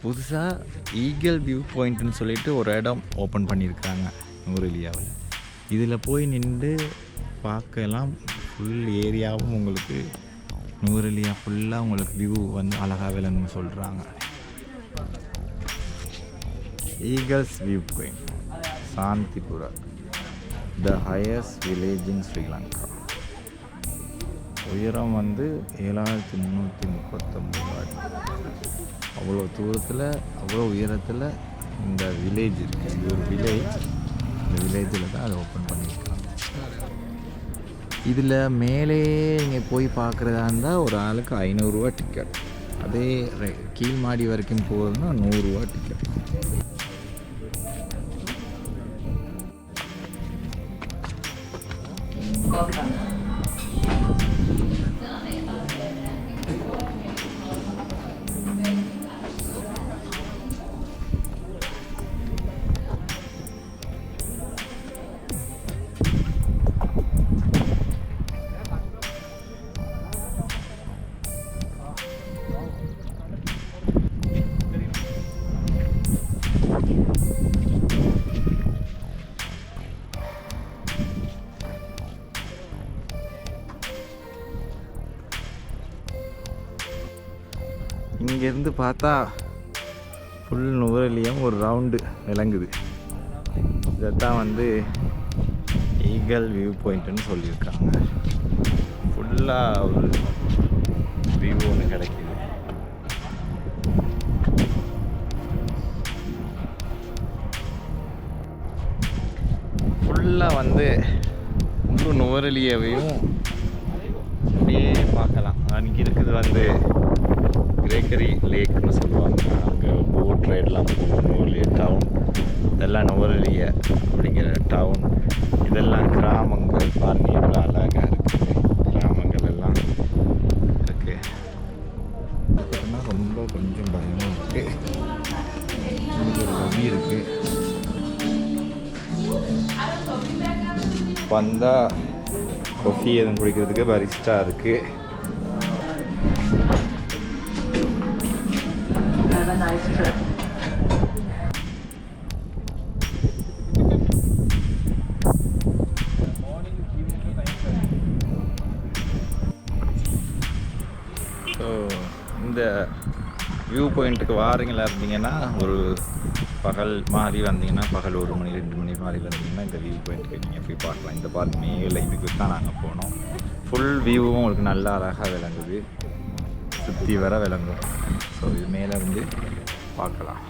புதுசாக eagle view பாயிண்ட்டுன்னு சொல்லிட்டு ஒரு இடம் ஓப்பன் பண்ணியிருக்காங்க நுவரெலியாவில். இதில் போய் நின்று பார்க்கலாம். ஃபுல் ஏரியாவும் உங்களுக்கு நுவரெலியா ஃபுல்லாக உங்களுக்கு வியூ வந்து அழகாக விளங்குன்னு சொல்கிறாங்க. Eagle's view point Shanthipura, the highest village in Sri. Lanka வந்து 7339 அடி. அவ்வளோ தூரத்தில் அவ்வளோ உயரத்தில் இந்த வில்லேஜ் இருக்குது. இது ஒரு வில்லேஜ். இந்த வில்லேஜில் தான் அதை ஓப்பன் பண்ணியிருக்காங்க. இதில் மேலே நீங்கள் போய் பார்க்குறதா இருந்தால் ஒரு ஆளுக்கு 500 ரூபா டிக்கெட். அதே கீழ் மாடி வரைக்கும் போகிறதுனா 100 ரூபா டிக்கெட். இங்கேருந்து பார்த்தா ஃபுல் நுவரெலியா ஒரு ரவுண்டு விளங்குது. இதைத்தான் வந்து ஈகிள் வியூ பாயிண்ட்டுன்னு சொல்லியிருக்காங்க. ஃபுல்லாக ஒரு வியூ ஒன்று கிடைக்கிது. ஃபுல்லாக வந்து முழு நுவரெலியாவையும் அப்படியே பார்க்கலாம். அன்றைக்கி இருக்குது வந்து கிரேக்கரி லேக்னு சொல்லுவாங்க. அங்கே போட் ரைடெலாம் போகும். நுவரெலியா டவுன் இதெல்லாம் நுவரெலியா அப்படிங்கிற டவுன். இதெல்லாம் கிராமங்கள். பாருங்கள் எவ்வளோ அழகாக இருக்குது. கிராமங்கள் எல்லாம் இருக்குது. பார்த்தோன்னா ரொம்ப கொஞ்சம் பயமாக இருக்குது. இங்கே ஒரு லபி இருக்குது. வந்தால் காஃபி எதுவும் குடிக்கிறதுக்கு பரிஸ்டா இருக்குது. ஸோ இந்த வியூ பாயிண்ட்டுக்கு வாரீங்களா இருந்தீங்கன்னா ஒரு பகல் மாதிரி வந்தீங்கன்னா, பகல் 1 மணி 2 மணி மாதிரி வந்தீங்கன்னா இந்த வியூ பாயிண்ட்டுக்கு நீங்கள் போய் பார்க்கலாம். இந்த பாருங்க மேலே இதுக்கு தான் நாங்கள் போனோம். ஃபுல் வியூவும் உங்களுக்கு நல்லா அழகாக விளங்குது. சுற்றி வர விளங்கும். ஸோ இது மேலே இருந்து பார்க்கலாம்.